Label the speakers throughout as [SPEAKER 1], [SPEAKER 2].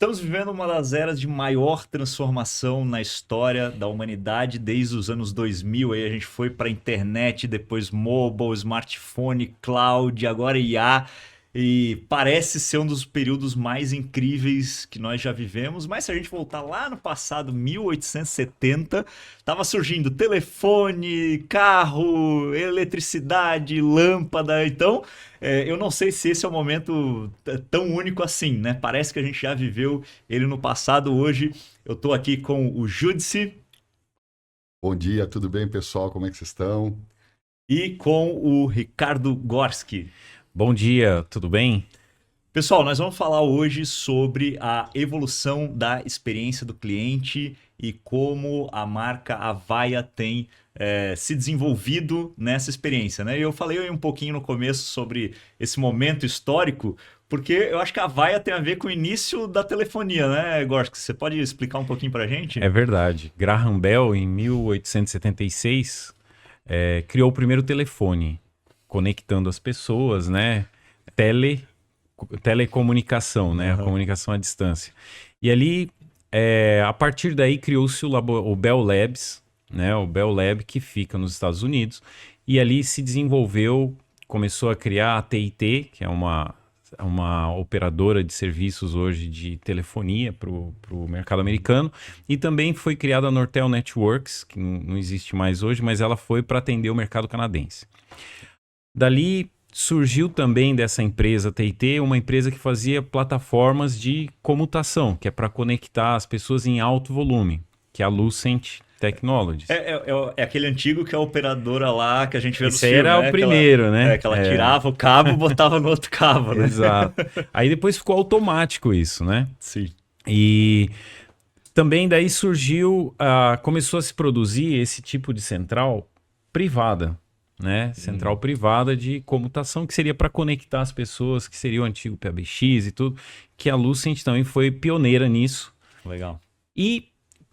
[SPEAKER 1] Estamos vivendo uma das eras de maior transformação na história da humanidade desde os anos 2000. Aí a gente foi para a internet, depois mobile, smartphone, cloud, agora IA. E parece ser um dos períodos mais incríveis que nós já vivemos. Mas se a gente voltar lá no passado, 1870, estava surgindo telefone, carro, eletricidade, lâmpada. Então, eu não sei se esse é um momento tão único assim, né? Parece que a gente já viveu ele no passado. Hoje eu estou aqui com o Júdice
[SPEAKER 2] Bom dia, tudo bem, pessoal? Como é que vocês estão?
[SPEAKER 1] e com o Ricardo Gorski.
[SPEAKER 3] Bom dia, tudo bem?
[SPEAKER 1] Pessoal, nós vamos falar hoje sobre a evolução da experiência do cliente e como a marca Avaya tem se desenvolvido nessa experiência, né? Eu falei um pouquinho no começo sobre esse momento histórico, porque eu acho que a Avaya tem a ver com o início da telefonia, né, Gorski? Você pode explicar um pouquinho pra gente?
[SPEAKER 3] É verdade. Graham Bell, em 1876, criou o primeiro telefone, conectando as pessoas, né? Telecomunicação, né? A
[SPEAKER 1] Aham.
[SPEAKER 3] comunicação à distância. E ali, a partir daí, criou-se o Bell Labs, né? O Bell Lab, que fica nos Estados Unidos. E ali se desenvolveu, começou a criar a TIT, que é uma operadora de serviços hoje de telefonia para o mercado americano. E também foi criada a Nortel Networks, que não existe mais hoje, mas ela foi para atender o mercado canadense. Dali surgiu também dessa empresa TIT uma empresa que fazia plataformas de comutação, que é para conectar as pessoas em alto volume, que é a Lucent Technologies.
[SPEAKER 1] É aquele antigo que é a operadora lá que a gente vê nos
[SPEAKER 3] Esse aí
[SPEAKER 1] filmes,
[SPEAKER 3] era
[SPEAKER 1] né?
[SPEAKER 3] o primeiro, né?
[SPEAKER 1] Que ela tirava o cabo e botava no outro cabo, né?
[SPEAKER 3] Exato. Aí depois ficou automático isso, né?
[SPEAKER 1] Sim.
[SPEAKER 3] E também daí surgiu, começou a se produzir esse tipo de central privada, né? Central privada de comutação, que seria para conectar as pessoas, que seria o antigo PBX e tudo, que a Lucent também foi pioneira nisso.
[SPEAKER 1] Legal.
[SPEAKER 3] E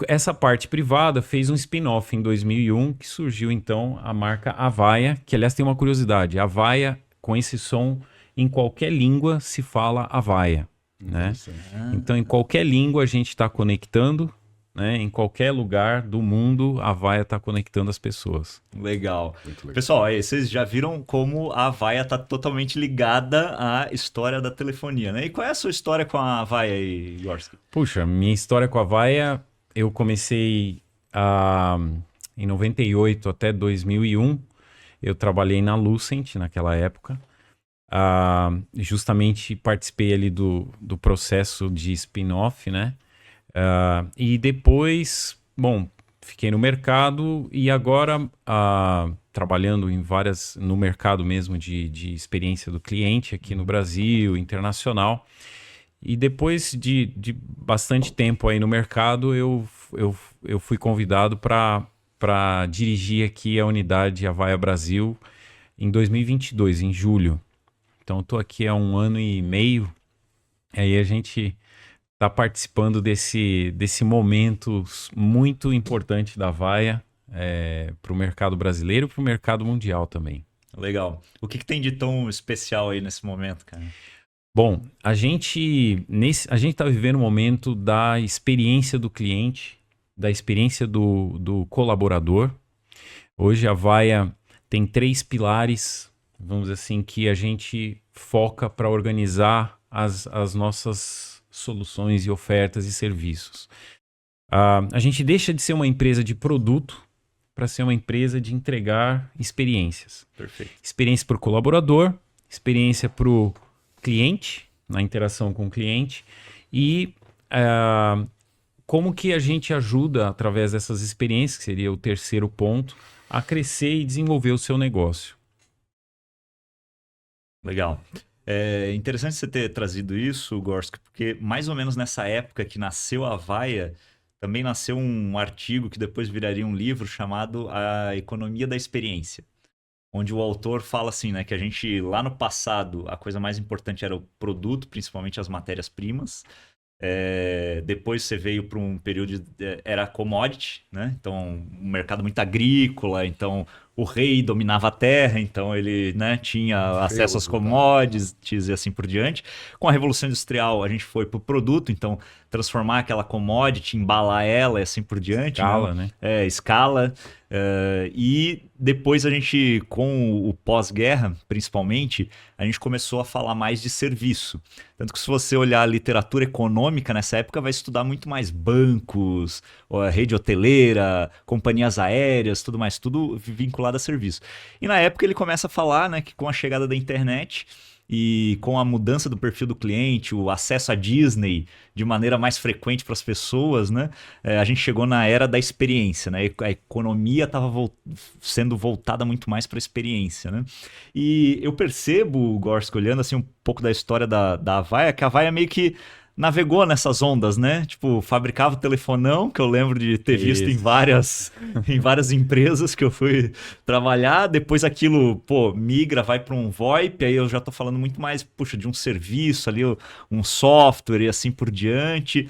[SPEAKER 3] essa parte privada fez um spin-off em 2001, que surgiu então a marca Avaya, que aliás tem uma curiosidade, Avaya, com esse som, em qualquer língua se fala Avaya, né?
[SPEAKER 2] Interessante.
[SPEAKER 3] Então, em qualquer língua a gente está conectando, né? Em qualquer lugar do mundo, a Avaya está conectando as pessoas.
[SPEAKER 1] Legal.
[SPEAKER 2] Muito legal.
[SPEAKER 1] Pessoal, aí vocês já viram como a Avaya está totalmente ligada à história da telefonia, né? E qual é a sua história com a Avaya aí, Gorski?
[SPEAKER 3] Puxa, minha história com a Avaya, eu comecei em 98 até 2001, eu trabalhei na Lucent naquela época. Justamente participei ali do processo de spin-off, né? E depois, bom, fiquei no mercado e agora trabalhando no mercado mesmo de experiência do cliente aqui no Brasil, internacional. E depois de bastante tempo aí no mercado, eu fui convidado para dirigir aqui a unidade Avaya Brasil em 2022, em julho. Então, estou aqui há 1 ano e meio. Aí a gente está participando desse momento muito importante da Avaya para o mercado brasileiro e para o mercado mundial também.
[SPEAKER 1] Legal. O que tem de tão especial aí nesse momento, cara?
[SPEAKER 3] Bom, a gente está vivendo um momento da experiência do cliente, da experiência do colaborador. Hoje a Avaya tem 3 pilares, vamos dizer assim, que a gente foca para organizar as nossas soluções e ofertas e serviços. A gente deixa de ser uma empresa de produto para ser uma empresa de entregar experiências.
[SPEAKER 1] Perfeito.
[SPEAKER 3] Experiência para o colaborador, experiência para o cliente, na interação com o cliente, e como que a gente ajuda, através dessas experiências, que seria o terceiro ponto, a crescer e desenvolver o seu negócio.
[SPEAKER 1] Legal. É interessante você ter trazido isso, Gorski, porque mais ou menos nessa época que nasceu a Avaya, também nasceu um artigo que depois viraria um livro chamado A Economia da Experiência, onde o autor fala assim, né, que a gente lá no passado a coisa mais importante era o produto, principalmente as matérias-primas. Depois você veio para um período era commodity, né? Então um mercado muito agrícola, então o rei dominava a terra, então ele, né, tinha acesso às
[SPEAKER 2] Feudo,
[SPEAKER 1] commodities e assim por diante. Com a Revolução Industrial, a gente foi para o produto, então transformar aquela commodity, embalar ela e assim por diante.
[SPEAKER 3] Escala, né?
[SPEAKER 1] Escala. E depois a gente, com o pós-guerra, principalmente, a gente começou a falar mais de serviço. Tanto que se você olhar a literatura econômica nessa época, vai estudar muito mais bancos, rede hoteleira, companhias aéreas, tudo mais, tudo vinculado a serviço. E na época ele começa a falar, né, que com a chegada da internet e com a mudança do perfil do cliente, o acesso à Disney de maneira mais frequente para as pessoas, né? A gente chegou na era da experiência, né? A economia estava sendo voltada muito mais para a experiência, né? E eu percebo, Gorski, olhando assim um pouco da história da Avaya, que a Avaya meio que navegou nessas ondas, né? Tipo, fabricava o telefonão, que eu lembro de ter visto em várias empresas que eu fui trabalhar. Depois aquilo, pô, migra, vai para um VoIP, aí eu já tô falando muito mais, puxa, de um serviço ali, um software e assim por diante.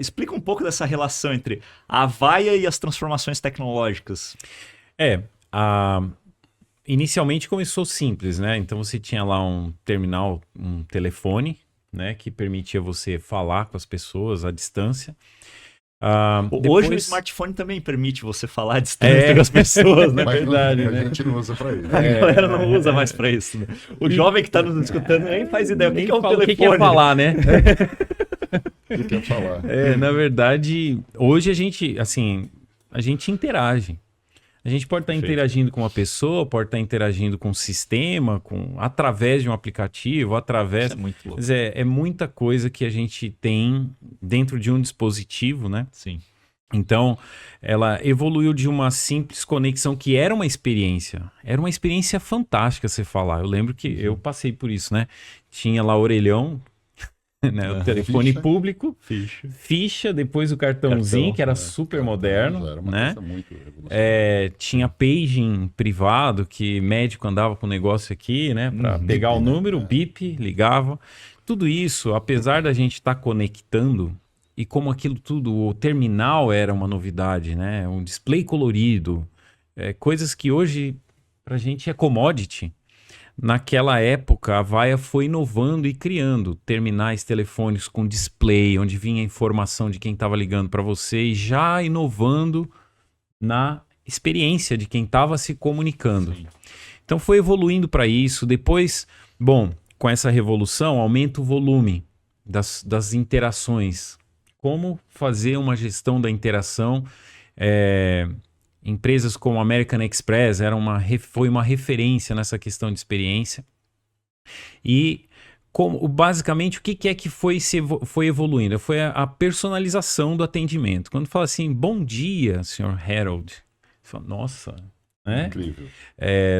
[SPEAKER 1] Explica um pouco dessa relação entre a Avaya e as transformações tecnológicas.
[SPEAKER 3] Inicialmente começou simples, né? Então você tinha lá um terminal, um telefone, né, que permitia você falar com as pessoas à distância.
[SPEAKER 1] Hoje o smartphone também permite você falar à distância com as pessoas, né?
[SPEAKER 2] Mas
[SPEAKER 3] Verdade,
[SPEAKER 2] a
[SPEAKER 3] né?
[SPEAKER 2] gente não usa para isso.
[SPEAKER 1] A galera não usa mais para isso. Né? O jovem que está nos escutando nem faz ideia. O que é um telefone?
[SPEAKER 3] O que é falar, né?
[SPEAKER 2] O que quer falar?
[SPEAKER 3] Na verdade, hoje a gente interage. A gente pode estar interagindo com uma pessoa, pode estar interagindo com um sistema, através de um aplicativo,
[SPEAKER 1] Isso é muito louco.
[SPEAKER 3] Mas é muita coisa que a gente tem dentro de um dispositivo, né?
[SPEAKER 1] Sim.
[SPEAKER 3] Então, ela evoluiu de uma simples conexão que era uma experiência. Era uma experiência fantástica você falar. Eu lembro que eu passei por isso, né? Tinha lá orelhão, né? O telefone
[SPEAKER 2] Ficha.
[SPEAKER 3] público, ficha, depois o cartãozinho, que era super moderno,
[SPEAKER 2] Era uma
[SPEAKER 3] né?
[SPEAKER 2] coisa muito revolucionária.
[SPEAKER 3] Tinha paging privado, que médico andava com o negócio aqui, né? Para pegar o número, o bip, ligava. Tudo isso, apesar da gente estar conectando, e como aquilo tudo, o terminal era uma novidade, né? Um display colorido, coisas que hoje pra gente é commodity. Naquela época, a Avaya foi inovando e criando terminais telefônicos com display, onde vinha a informação de quem estava ligando para você e já inovando na experiência de quem estava se comunicando.
[SPEAKER 1] Sim.
[SPEAKER 3] Então foi evoluindo para isso. Depois, bom, com essa revolução, aumenta o volume das interações. Como fazer uma gestão da interação? Empresas como a American Express foi uma referência nessa questão de experiência. E basicamente o que é que foi evoluindo? Foi a personalização do atendimento. Quando fala assim, bom dia, Sr. Harold. Você fala, nossa, né?
[SPEAKER 2] Incrível.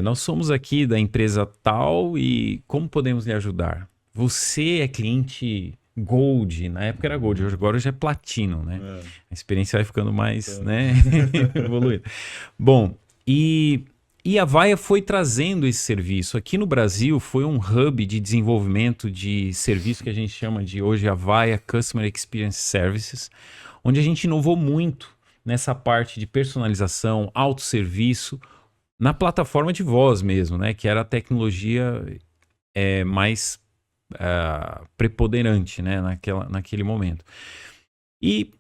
[SPEAKER 3] Nós somos aqui da empresa tal e como podemos lhe ajudar? Você é cliente Gold, na época era Gold, agora já é Platino, né? A experiência vai ficando mais, né, evoluída. Bom, e a Avaya foi trazendo esse serviço. Aqui no Brasil foi um hub de desenvolvimento de serviço que a gente chama de hoje Avaya Customer Experience Services, onde a gente inovou muito nessa parte de personalização, autosserviço, na plataforma de voz mesmo, né? Que era a tecnologia mais preponderante, né, naquele momento. E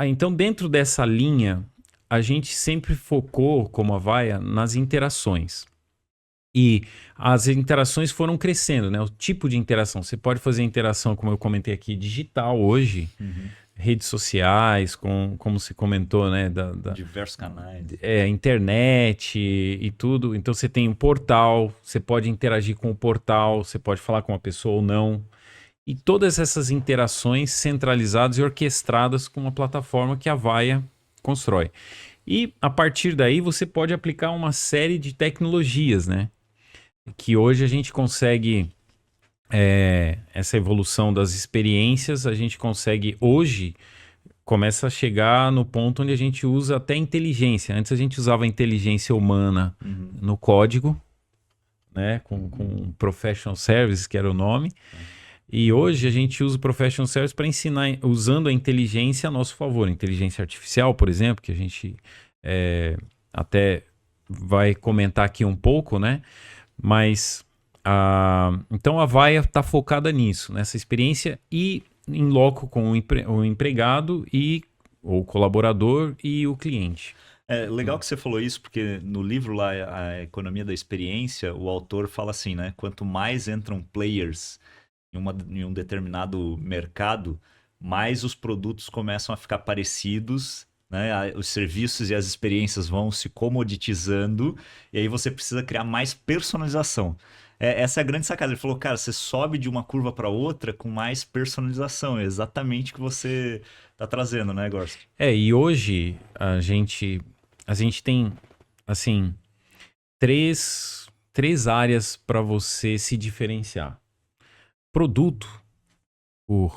[SPEAKER 3] então dentro dessa linha a gente sempre focou como Avaya nas interações e as interações foram crescendo, né, o tipo de interação, você pode fazer interação, como eu comentei aqui, digital hoje, redes sociais, como se comentou, né,
[SPEAKER 1] diversos canais.
[SPEAKER 3] Internet e tudo. Então você tem um portal, você pode interagir com o portal, você pode falar com uma pessoa ou não. E todas essas interações centralizadas e orquestradas com uma plataforma que a Avaya constrói. E a partir daí você pode aplicar uma série de tecnologias, né? Que hoje a gente consegue... essa evolução das experiências, a gente consegue hoje, começa a chegar no ponto onde a gente usa até inteligência. Antes a gente usava a inteligência humana no código, né, com Professional Services, que era o nome, e hoje a gente usa o Professional Services para ensinar, usando a inteligência a nosso favor. Inteligência artificial, por exemplo, que a gente até vai comentar aqui um pouco, né? Mas então a Avaya está focada nisso, nessa experiência e em loco com o empregado e o colaborador e o cliente.
[SPEAKER 1] É legal que você falou isso, porque no livro lá, A Economia da Experiência, o autor fala assim, né? Quanto mais entram players em um determinado mercado, mais os produtos começam a ficar parecidos, né? Os serviços e as experiências vão se comoditizando, e aí você precisa criar mais personalização. Essa é a grande sacada. Ele falou, cara, você sobe de uma curva para outra com mais personalização. É exatamente o que você está trazendo, né, Gorski?
[SPEAKER 3] E hoje a gente tem, assim, três áreas para você se diferenciar. Produto, o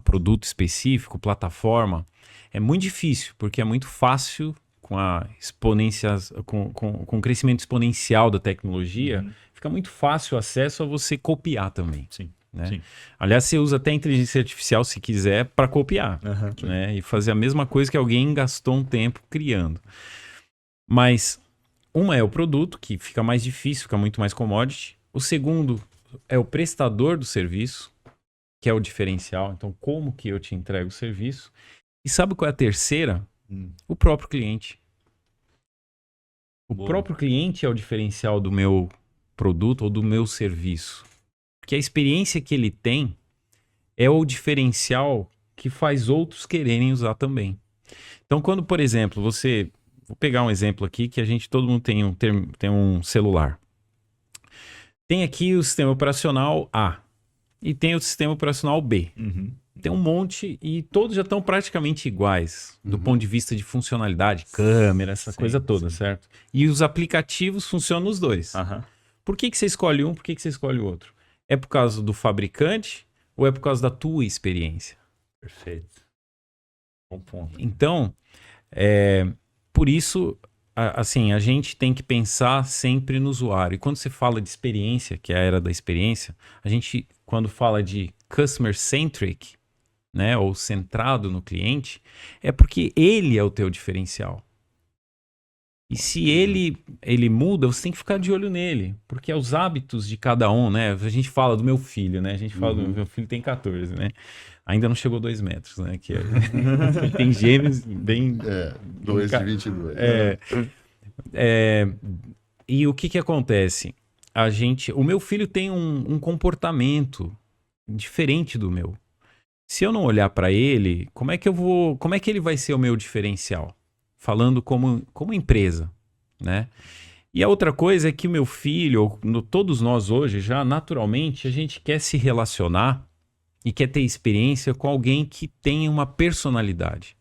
[SPEAKER 3] produto específico, plataforma, é muito difícil, porque é muito fácil com com o crescimento exponencial da tecnologia, fica muito fácil o acesso a você copiar também.
[SPEAKER 1] Sim.
[SPEAKER 3] Né?
[SPEAKER 1] Sim.
[SPEAKER 3] Aliás, você usa até a inteligência artificial, se quiser, para copiar, né? E fazer a mesma coisa que alguém gastou um tempo criando. Mas uma é o produto, que fica mais difícil, fica muito mais commodity. O segundo é o prestador do serviço, que é o diferencial. Então, como que eu te entrego o serviço? E sabe qual é a terceira? O próprio cliente. O próprio cliente é o diferencial do meu produto ou do meu serviço. Porque a experiência que ele tem é o diferencial que faz outros quererem usar também. Então, quando, por exemplo, vou pegar um exemplo aqui que todo mundo tem um celular. Tem aqui o sistema operacional A e tem o sistema operacional B. Tem um monte e todos já estão praticamente iguais do ponto de vista de funcionalidade, câmera, essa coisa toda, certo? E os aplicativos funcionam nos dois. Por que você escolhe um, por que você escolhe o outro? É por causa do fabricante ou é por causa da tua experiência?
[SPEAKER 1] Perfeito. Bom ponto.
[SPEAKER 3] Então, por isso, assim, a gente tem que pensar sempre no usuário. E quando você fala de experiência, que é a era da experiência, a gente, quando fala de customer-centric, né, ou centrado no cliente, é porque ele é o teu diferencial. E se ele muda, você tem que ficar de olho nele, porque é os hábitos de cada um, né? A gente fala do meu filho, né? A gente fala do meu filho tem 14, né? Ainda não chegou 2 metros, né? Ele tem gêmeos bem...
[SPEAKER 2] 2 de 22.
[SPEAKER 3] E o que acontece? O meu filho tem um comportamento diferente do meu. Se eu não olhar para ele, como é que ele vai ser o meu diferencial? Falando como empresa, né? E a outra coisa é que o meu filho, todos nós hoje, já naturalmente, a gente quer se relacionar e quer ter experiência com alguém que tenha uma personalidade.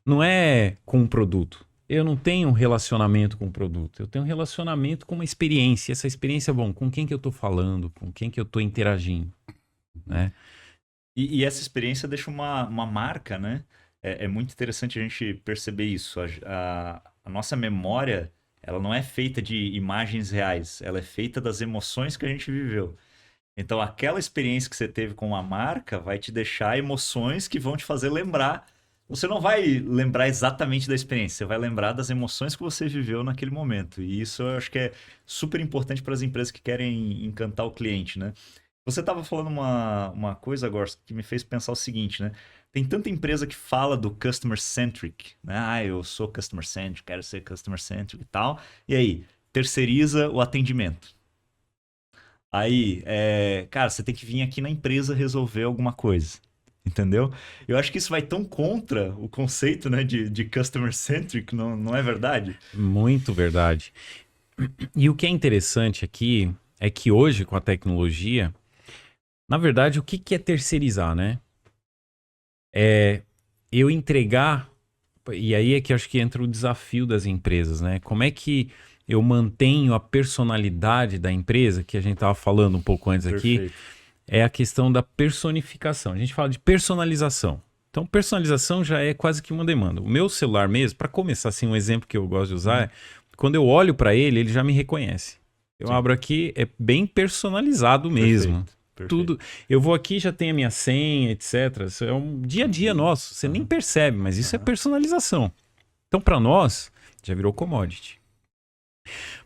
[SPEAKER 3] Não é com um produto. Eu não tenho um relacionamento com o produto. Eu tenho um relacionamento com uma experiência. Essa experiência é com quem que eu estou falando, com quem que eu estou interagindo, né?
[SPEAKER 1] E essa experiência deixa uma marca, né? É muito interessante a gente perceber isso. A nossa memória, ela não é feita de imagens reais, ela é feita das emoções que a gente viveu. Então, aquela experiência que você teve com uma marca vai te deixar emoções que vão te fazer lembrar. Você não vai lembrar exatamente da experiência, você vai lembrar das emoções que você viveu naquele momento. E isso eu acho que é super importante para as empresas que querem encantar o cliente, né? Você estava falando uma coisa agora que me fez pensar o seguinte, né? Tem tanta empresa que fala do customer centric, né? Eu sou customer centric, quero ser customer centric e tal. E aí, terceiriza o atendimento. Aí, cara, você tem que vir aqui na empresa resolver alguma coisa. Entendeu? Eu acho que isso vai tão contra o conceito, né, de customer centric, não é verdade?
[SPEAKER 3] Muito verdade. E o que é interessante aqui é que hoje, com a tecnologia, na verdade, o que é terceirizar, né? É eu entregar, e aí é que eu acho que entra o desafio das empresas, né? Como é que eu mantenho a personalidade da empresa, que a gente estava falando um pouco antes aqui, é a questão da personificação. A gente fala de personalização. Então, personalização já é quase que uma demanda. O meu celular mesmo, para começar assim, um exemplo que eu gosto de usar, é quando eu olho para ele já me reconhece. Eu abro aqui, é bem personalizado mesmo.
[SPEAKER 1] Perfeito.
[SPEAKER 3] Tudo. Eu vou aqui, já tem a minha senha, etc. Isso é um dia a dia nosso. Você nem percebe, mas isso é personalização. Então, para nós, já virou commodity.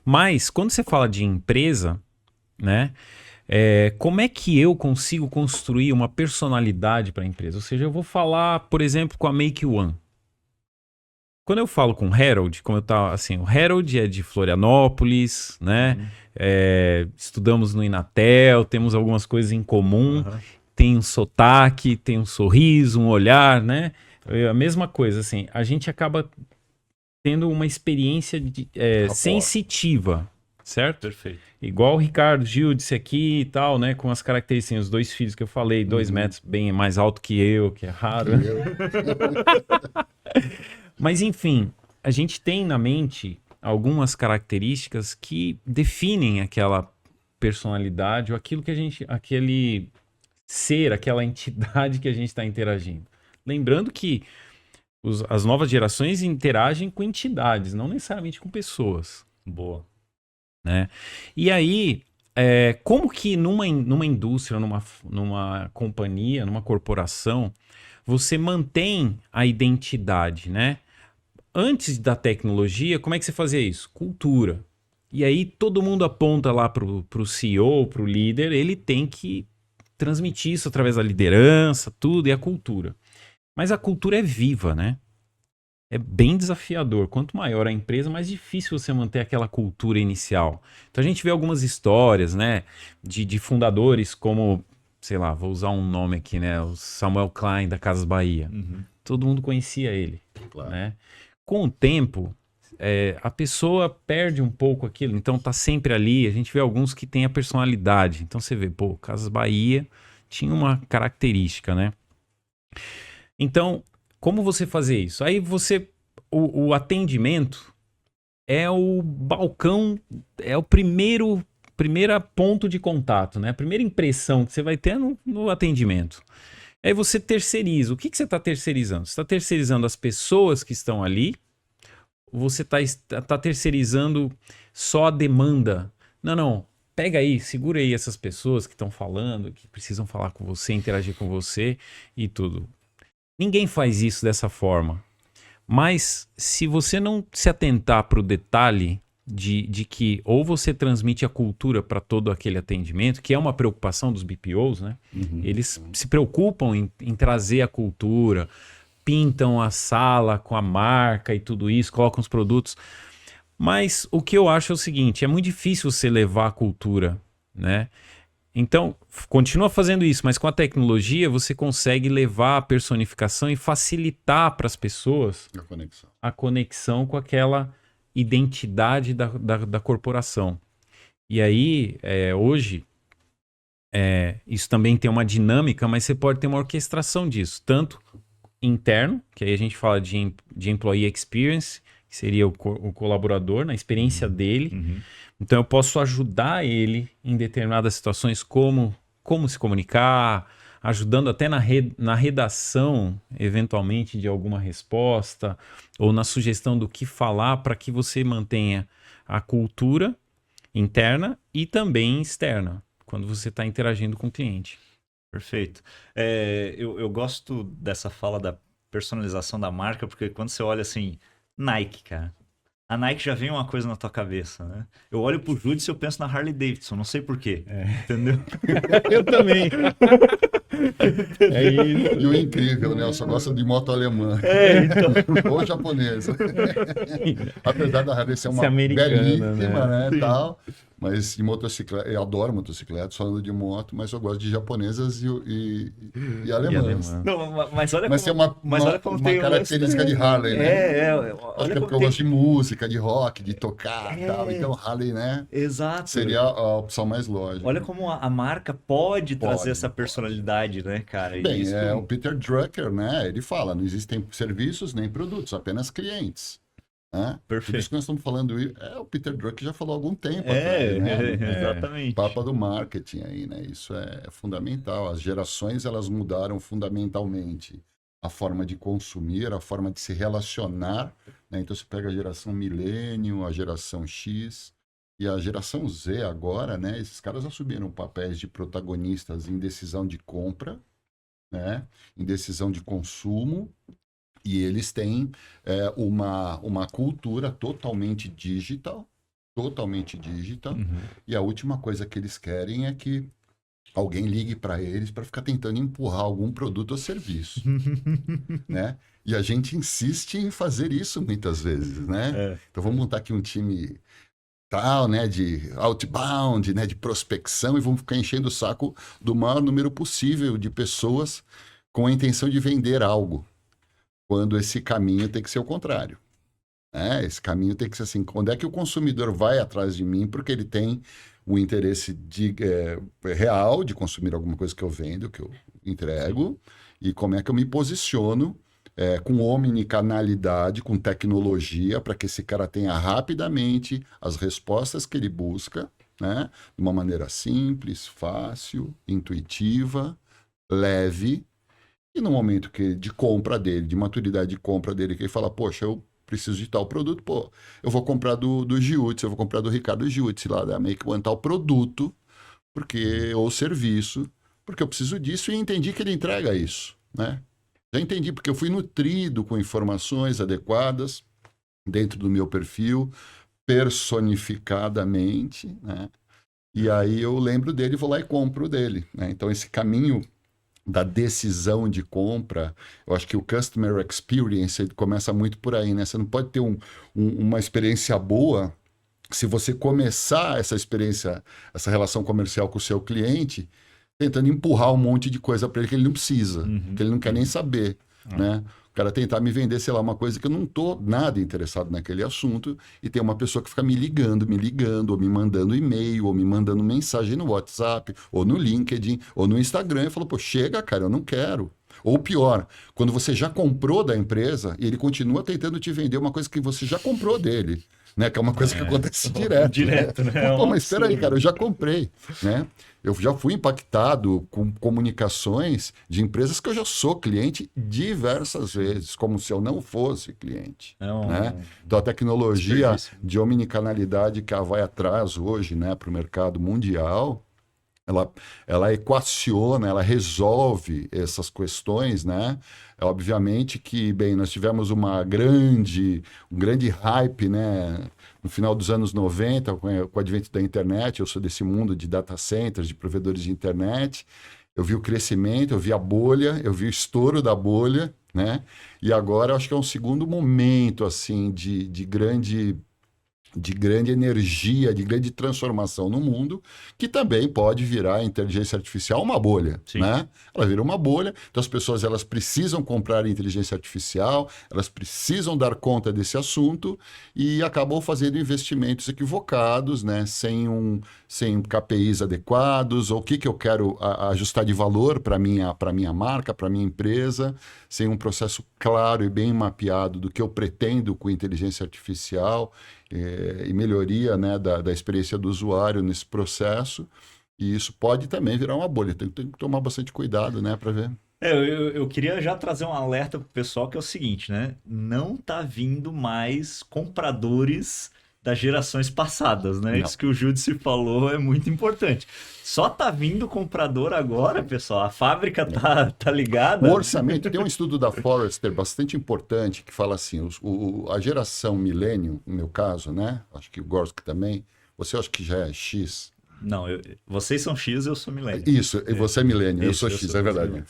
[SPEAKER 3] Mas, quando você fala de empresa, né? Como é que eu consigo construir uma personalidade para a empresa? Ou seja, eu vou falar, por exemplo, com a Make One. Quando eu falo com o Harold, como eu tava assim, o Harold é de Florianópolis, né? Estudamos no Inatel, temos algumas coisas em comum, tem um sotaque, tem um sorriso, um olhar, né? A mesma coisa, assim, a gente acaba tendo uma experiência sensitiva, certo?
[SPEAKER 1] Perfeito.
[SPEAKER 3] Igual o Ricardo Gil disse aqui e tal, né? Com as características, os 2 filhos que eu falei, 2 metros, bem mais alto que eu, que é raro. Mas enfim, a gente tem na mente algumas características que definem aquela personalidade ou aquilo que aquele ser, aquela entidade que a gente está interagindo. Lembrando que as novas gerações interagem com entidades, não necessariamente com pessoas.
[SPEAKER 1] Boa.
[SPEAKER 3] Né? E aí, como que numa indústria, numa companhia, numa corporação, você mantém a identidade, né? Antes da tecnologia, como é que você fazia isso? Cultura. E aí todo mundo aponta lá pro CEO, pro líder, ele tem que transmitir isso através da liderança, tudo, e a cultura. Mas a cultura é viva, né? É bem desafiador. Quanto maior a empresa, mais difícil você manter aquela cultura inicial. Então a gente vê algumas histórias, né, de fundadores como, sei lá, vou usar um nome aqui, né, o Samuel Klein da Casas Bahia. Todo mundo conhecia ele,
[SPEAKER 2] Claro.
[SPEAKER 3] né? Com o tempo, a pessoa perde um pouco aquilo, então tá sempre ali. A gente vê alguns que têm a personalidade. Então você vê, pô, Casas Bahia tinha uma característica, né? Então, como você fazer isso? Aí o atendimento é o balcão, é o primeira ponto de contato, né? A primeira impressão que você vai ter no atendimento. Aí você terceiriza. O que você está terceirizando? Você está terceirizando as pessoas que estão ali? Ou você tá terceirizando só a demanda? Não. Pega aí, segura aí essas pessoas que estão falando, que precisam falar com você, interagir com você e tudo. Ninguém faz isso dessa forma. Mas se você não se atentar para o detalhe de que ou você transmite a cultura para todo aquele atendimento, que é uma preocupação dos BPOs, né? Eles se preocupam em trazer a cultura, pintam a sala com a marca e tudo isso, colocam os produtos. Mas o que eu acho é o seguinte, é muito difícil você levar a cultura, né? Então, continua fazendo isso, mas com a tecnologia você consegue levar a personificação e facilitar para as pessoas a conexão com aquela identidade da corporação. E aí, hoje, isso também tem uma dinâmica, mas você pode ter uma orquestração disso, tanto interno, que aí a gente fala de employee experience, que seria o colaborador, na experiência dele. Então eu posso ajudar ele em determinadas situações, como se comunicar, ajudando até na redação, eventualmente, de alguma resposta, ou na sugestão do que falar para que você mantenha a cultura interna e também externa, quando você está interagindo com o cliente.
[SPEAKER 1] Perfeito. Eu gosto dessa fala da personalização da marca, porque quando você olha assim, Nike, cara. A Nike já vem uma coisa na tua cabeça, né? Eu olho pro Judice e eu penso na Harley Davidson, não sei por quê. Entendeu?
[SPEAKER 3] Eu também. É isso.
[SPEAKER 2] E o incrível, né? Eu só gosto de moto alemã.
[SPEAKER 1] Então.
[SPEAKER 2] Ou japonesa. Apesar da Harley ser uma
[SPEAKER 3] americana,
[SPEAKER 2] belíssima, né?
[SPEAKER 1] Sim.
[SPEAKER 2] Tal, mas de motocicleta, eu adoro motocicleta, só ando de moto, mas eu gosto de japonesas e alemãs.
[SPEAKER 1] Não, mas olha
[SPEAKER 2] Mas
[SPEAKER 1] como,
[SPEAKER 2] tem
[SPEAKER 1] mas olha como tem um
[SPEAKER 2] característica de Harley, né?
[SPEAKER 1] olha
[SPEAKER 2] Acho que é
[SPEAKER 1] como
[SPEAKER 2] porque eu
[SPEAKER 1] tem...
[SPEAKER 2] gosto de música, de rock, de tocar e tal. Então, Harley, né?
[SPEAKER 1] Exato.
[SPEAKER 2] Seria a opção mais lógica.
[SPEAKER 1] Olha como a marca pode trazer essa personalidade, né, cara?
[SPEAKER 2] Bem,
[SPEAKER 1] Isso...
[SPEAKER 2] o Peter Drucker, né? Ele fala, não existem serviços nem produtos, apenas clientes. Né?
[SPEAKER 1] Perfeito.
[SPEAKER 2] Por isso que nós estamos falando, o Peter Drucker já falou há algum tempo atrás, né?
[SPEAKER 1] Exatamente.
[SPEAKER 2] Papa do marketing aí, né? Isso é fundamental. As gerações, elas mudaram fundamentalmente a forma de consumir, a forma de se relacionar, né? Então você pega a geração milênio, a geração X e a geração Z agora, né? Esses caras assumiram papéis de protagonistas em decisão de compra, né? Em decisão de consumo. E eles têm uma cultura totalmente digital, totalmente digital, e a última coisa que eles querem é que alguém ligue para eles para ficar tentando empurrar algum produto ou serviço, né? E a gente insiste em fazer isso muitas vezes, né? Então vamos montar aqui um time tal, né, de outbound, né, de prospecção, e vamos ficar enchendo o saco do maior número possível de pessoas com a intenção de vender algo, quando esse caminho tem que ser o contrário. Esse caminho tem que ser assim, quando é que o consumidor vai atrás de mim porque ele tem o interesse real de consumir alguma coisa que eu vendo, que eu entrego, e como é que eu me posiciono com omnicanalidade, com tecnologia, para que esse cara tenha rapidamente as respostas que ele busca, né? De uma maneira simples, fácil, intuitiva, leve, e no momento de compra dele, de maturidade de compra dele, que ele fala, poxa, eu preciso de tal produto, pô, eu vou comprar do Giutzi, eu vou comprar do Ricardo Giutzi, lá da Make One, tal produto, ou serviço, porque eu preciso disso, e entendi que ele entrega isso, né? Já entendi, porque eu fui nutrido com informações adequadas dentro do meu perfil, personificadamente, né? E aí eu lembro dele, vou lá e compro dele, né? Então esse caminho da decisão de compra, eu acho que o customer experience começa muito por aí, né? Você não pode ter uma experiência boa se você começar essa experiência, essa relação comercial com o seu cliente, tentando empurrar um monte de coisa para ele que ele não precisa, que ele não quer nem saber, né? O cara tentar me vender, sei lá, uma coisa que eu não tô nada interessado naquele assunto, e tem uma pessoa que fica me ligando, ou me mandando e-mail, ou me mandando mensagem no WhatsApp, ou no LinkedIn, ou no Instagram, e fala, pô, chega, cara, eu não quero. Ou pior, quando você já comprou da empresa e ele continua tentando te vender uma coisa que você já comprou dele, né? Que é uma coisa que acontece direto.
[SPEAKER 1] Direto, né?
[SPEAKER 2] Pô, mas espera aí, cara, eu já comprei, né? Eu já fui impactado com comunicações de empresas que eu já sou cliente diversas vezes, como se eu não fosse cliente, né? Então a tecnologia de omnicanalidade que ela vai atrás hoje, né, para o mercado mundial, ela equaciona, ela resolve essas questões, né? Obviamente que, bem, nós tivemos um grande hype, né? No final dos anos 90, com o advento da internet. Eu sou desse mundo de data centers, de provedores de internet. Eu vi o crescimento, eu vi a bolha, eu vi o estouro da bolha, né? E agora eu acho que é um segundo momento, assim, de grande energia, de grande transformação no mundo, que também pode virar a inteligência artificial uma bolha, né? Ela vira uma bolha, então as pessoas elas precisam comprar inteligência artificial, elas precisam dar conta desse assunto e acabam fazendo investimentos equivocados, né? Sem KPIs adequados, ou o que eu quero ajustar de valor para minha marca, para minha empresa, sem um processo claro e bem mapeado do que eu pretendo com inteligência artificial, e melhoria, né, da experiência do usuário nesse processo, e isso pode também virar uma bolha. Tem que tomar bastante cuidado, né, para ver.
[SPEAKER 1] Eu queria já trazer um alerta pro pessoal, que é o seguinte, né? Não tá vindo mais compradores das gerações passadas, né?
[SPEAKER 2] Não.
[SPEAKER 1] Isso que o Giutzi falou é muito importante. Só tá vindo comprador agora, pessoal. A fábrica tá ligada.
[SPEAKER 2] O orçamento, tem um estudo da Forrester bastante importante que fala assim, a geração milênio, no meu caso, né? Acho que o Gorski também, você acha que já é X?
[SPEAKER 1] Não, vocês são X, eu sou milênio.
[SPEAKER 2] Isso, e você é milênio, eu
[SPEAKER 1] Isso,
[SPEAKER 2] sou X, é verdade.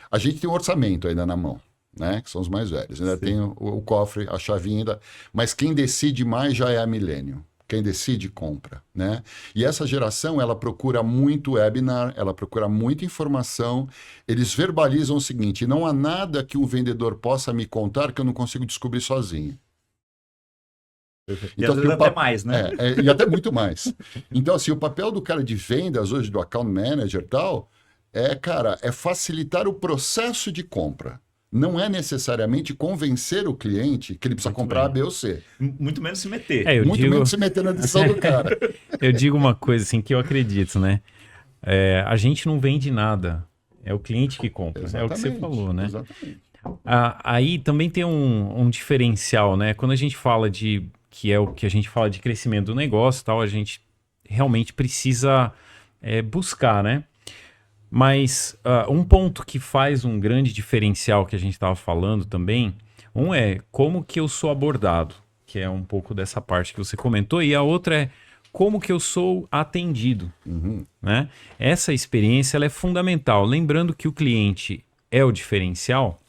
[SPEAKER 2] A gente tem um orçamento ainda na mão, né? Que são os mais velhos. Ainda tem o cofre, a chavinha ainda. Mas quem decide mais já é a milênio. Quem decide, compra, né? E essa geração, ela procura muito webinar, ela procura muita informação. Eles verbalizam o seguinte: não há nada que um vendedor possa me contar que eu não consigo descobrir sozinho.
[SPEAKER 1] E então, às vezes até mais, né?
[SPEAKER 2] E até muito mais. Então, assim, o papel do cara de vendas hoje, do account manager e tal, é facilitar o processo de compra. Não é necessariamente convencer o cliente que ele precisa comprar A, B ou C.
[SPEAKER 1] Muito menos se meter.
[SPEAKER 2] Menos se meter na decisão do cara.
[SPEAKER 3] Eu digo uma coisa assim que eu acredito, né? A gente não vende nada. É o cliente que compra. Exatamente, é o que você falou, né?
[SPEAKER 2] Exatamente.
[SPEAKER 3] Aí também tem um diferencial, né? Quando a gente fala que é o que a gente fala de crescimento do negócio e tal, a gente realmente precisa buscar, né? Mas um ponto que faz um grande diferencial que a gente estava falando também, é como que eu sou abordado, que é um pouco dessa parte que você comentou, e a outra é como que eu sou atendido, né? Essa experiência ela é fundamental. Lembrando que o cliente é o diferencial.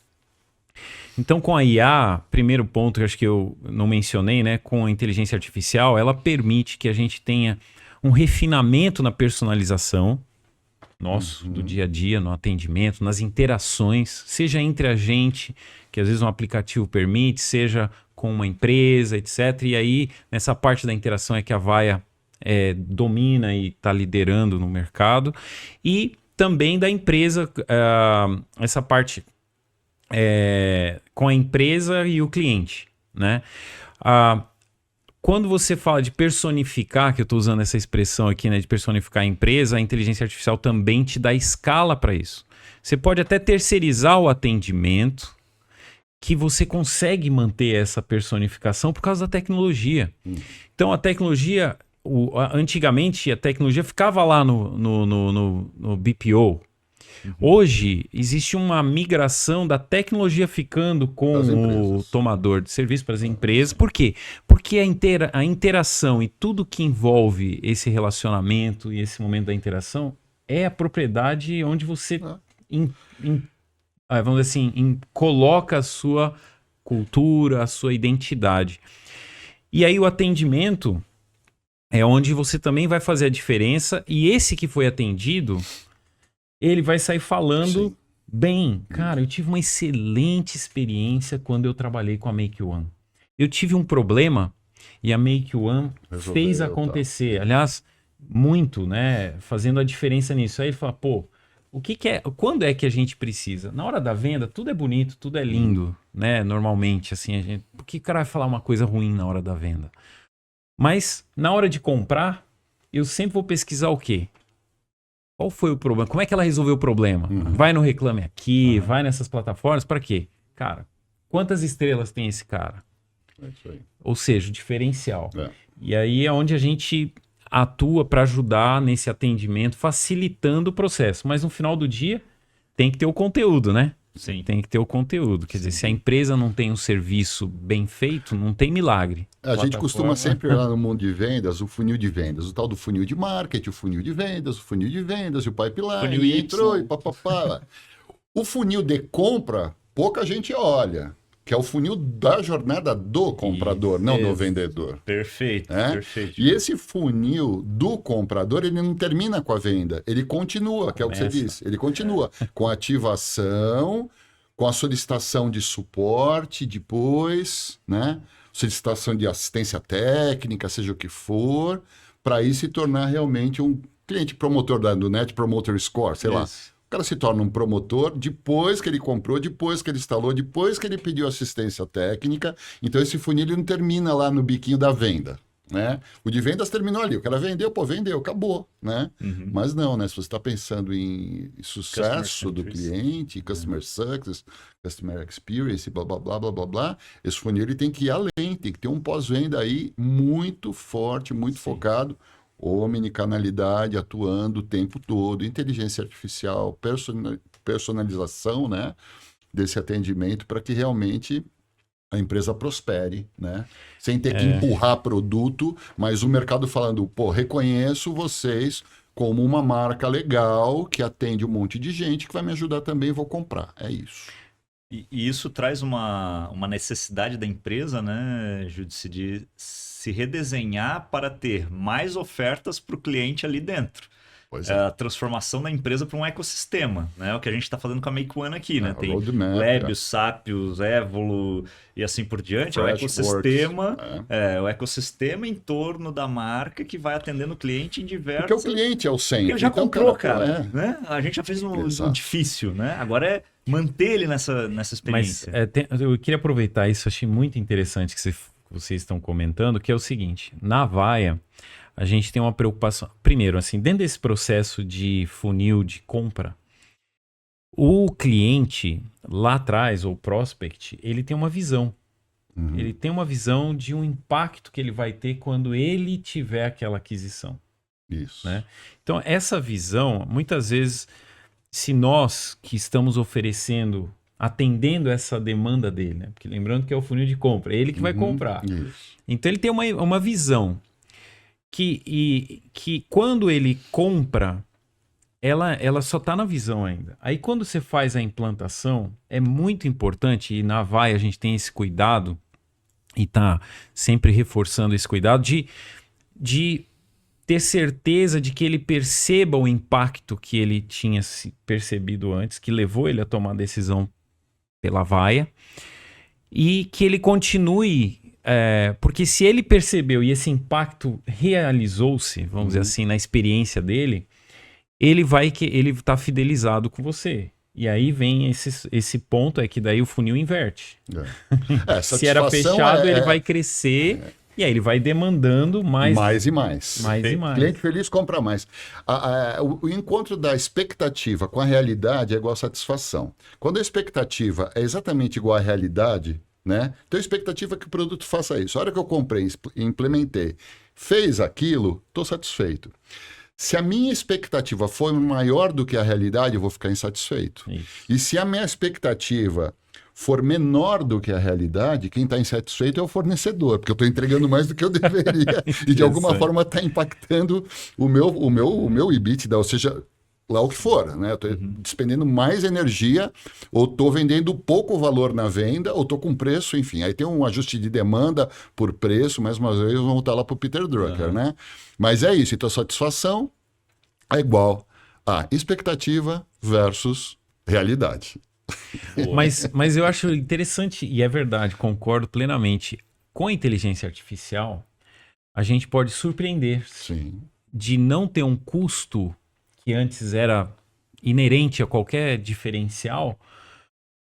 [SPEAKER 3] Então, com a IA, primeiro ponto que eu acho que eu não mencionei, né? Com a inteligência artificial, ela permite que a gente tenha um refinamento na personalização nosso, do dia a dia, no atendimento, nas interações, seja entre a gente, que às vezes um aplicativo permite, seja com uma empresa, etc. E aí, nessa parte da interação é que a Vaia domina e está liderando no mercado. E também da empresa, essa parte com a empresa e o cliente, né? Quando você fala de personificar, que eu estou usando essa expressão aqui, né, de personificar a empresa, a inteligência artificial também te dá escala para isso. Você pode até terceirizar o atendimento, que você consegue manter essa personificação por causa da tecnologia. Então, a tecnologia, antigamente, a tecnologia ficava lá no BPO. Hoje, existe uma migração da tecnologia ficando com o tomador de serviço para as empresas. Por quê? Porque a interação e tudo que envolve esse relacionamento e esse momento da interação é a propriedade onde você, vamos dizer assim, coloca a sua cultura, a sua identidade. E aí o atendimento é onde você também vai fazer a diferença, e esse que foi atendido, ele vai sair falando bem. Cara, eu tive uma excelente experiência quando eu trabalhei com a Make One. Eu tive um problema e a Make One fez acontecer. Aliás, muito, né? Fazendo a diferença nisso. Aí ele fala, pô, quando é que a gente precisa? Na hora da venda, tudo é bonito, tudo é lindo, né? Normalmente, assim, por que o cara vai falar uma coisa ruim na hora da venda? Mas, na hora de comprar, eu sempre vou pesquisar o quê? Qual foi o problema? Como é que ela resolveu o problema? Vai no Reclame Aqui, vai nessas plataformas, para quê? Cara, quantas estrelas tem esse cara?
[SPEAKER 2] É isso aí.
[SPEAKER 3] Ou seja, o diferencial. E aí é onde a gente atua para ajudar nesse atendimento, facilitando o processo. Mas no final do dia, tem que ter o conteúdo, né?
[SPEAKER 1] Sim.
[SPEAKER 3] Tem que ter o conteúdo. Quer dizer, se a empresa não tem um serviço bem feito, não tem milagre.
[SPEAKER 2] A gente costuma sempre olhar no mundo de vendas, o funil de vendas, o tal do funil de marketing, o funil de vendas, e o pipeline,
[SPEAKER 1] Funil
[SPEAKER 2] entrou
[SPEAKER 1] Y.
[SPEAKER 2] e papapá. O funil de compra, pouca gente olha, que é o funil da jornada do comprador, não do vendedor.
[SPEAKER 1] Perfeito, perfeito.
[SPEAKER 2] E esse funil do comprador, ele não termina com a venda, ele continua, que é o que você disse, ele continua com a ativação, com a solicitação de suporte depois, né? Solicitação de assistência técnica, seja o que for, para aí se tornar realmente um cliente promotor do Net Promoter Score, sei lá. O cara se torna um promotor depois que ele comprou, depois que ele instalou, depois que ele pediu assistência técnica. Então, esse funil ele não termina lá no biquinho da venda, né? O de vendas terminou ali. O cara vendeu, vendeu, acabou, né? Mas não, né? Se você está pensando em sucesso do cliente, customer success, customer experience, blá, blá, blá, blá, blá, blá, esse funil ele tem que ir além, tem que ter um pós-venda aí muito forte, muito focado. Omnicanalidade atuando o tempo todo, inteligência artificial, personalização, né, desse atendimento para que realmente a empresa prospere, né, sem ter que empurrar produto, mas o mercado falando, pô, reconheço vocês como uma marca legal que atende um monte de gente que vai me ajudar também, vou comprar, é isso.
[SPEAKER 1] E isso traz uma necessidade da empresa, né, Júdice, de se redesenhar para ter mais ofertas para o cliente ali dentro.
[SPEAKER 2] Pois
[SPEAKER 1] A transformação da empresa para um ecossistema, né? O que a gente está fazendo com a Make One aqui, né? Tem
[SPEAKER 2] roadmap,
[SPEAKER 1] Lebios, Sapios, Évolo e assim por diante. É o ecossistema, o ecossistema em torno da marca que vai atendendo o cliente em diversos...
[SPEAKER 2] Porque o cliente é o centro.
[SPEAKER 1] Porque ele já
[SPEAKER 2] então,
[SPEAKER 1] comprou, cara. Né? A gente já fez o difícil, né? Agora é manter ele nessa experiência.
[SPEAKER 3] Mas eu queria aproveitar isso, achei muito interessante que vocês estão comentando, que é o seguinte, na Vaia, a gente tem uma preocupação. Primeiro, assim, dentro desse processo de funil de compra, o cliente lá atrás, ou prospect, ele tem uma visão. Ele tem uma visão de um impacto que ele vai ter quando ele tiver aquela aquisição.
[SPEAKER 2] Isso.
[SPEAKER 3] Né? Então, essa visão, muitas vezes, se nós que estamos oferecendo atendendo essa demanda dele, né? Porque lembrando que é o funil de compra, é ele que vai comprar.
[SPEAKER 2] Isso.
[SPEAKER 3] Então ele tem uma visão que quando ele compra, ela só está na visão ainda. Aí quando você faz a implantação, é muito importante, e na Avaya a gente tem esse cuidado, e está sempre reforçando esse cuidado, de ter certeza de que ele perceba o impacto que ele tinha se percebido antes, que levou ele a tomar a decisão pela Avaya, e que ele continue, porque se ele percebeu e esse impacto realizou-se, vamos dizer assim, na experiência dele, ele está fidelizado com você. E aí vem esse ponto, é que daí o funil inverte. Se era fechado, ele vai crescer... E aí ele vai demandando mais
[SPEAKER 2] e mais.
[SPEAKER 3] Mais e mais.
[SPEAKER 2] Cliente feliz compra mais. O encontro da expectativa com a realidade é igual a satisfação. Quando a expectativa é exatamente igual à realidade, né? Então a expectativa é que o produto faça isso. A hora que eu comprei e implementei, fez aquilo, estou satisfeito. Se a minha expectativa for maior do que a realidade, eu vou ficar insatisfeito.
[SPEAKER 3] Isso.
[SPEAKER 2] E se a minha expectativa for menor do que a realidade, quem está insatisfeito é o fornecedor, porque eu estou entregando mais do que eu deveria e de alguma forma está impactando o meu EBITDA, ou seja, lá o que for, né? Eu estou despendendo mais energia, ou estou vendendo pouco valor na venda, ou estou com preço, enfim. Aí tem um ajuste de demanda por preço, mais uma vez vamos voltar lá para o Peter Drucker, né? Mas é isso, então satisfação é igual a expectativa versus realidade.
[SPEAKER 3] Mas eu acho interessante, e é verdade, concordo plenamente. Com a inteligência artificial, a gente pode surpreender de não ter um custo que antes era inerente a qualquer diferencial,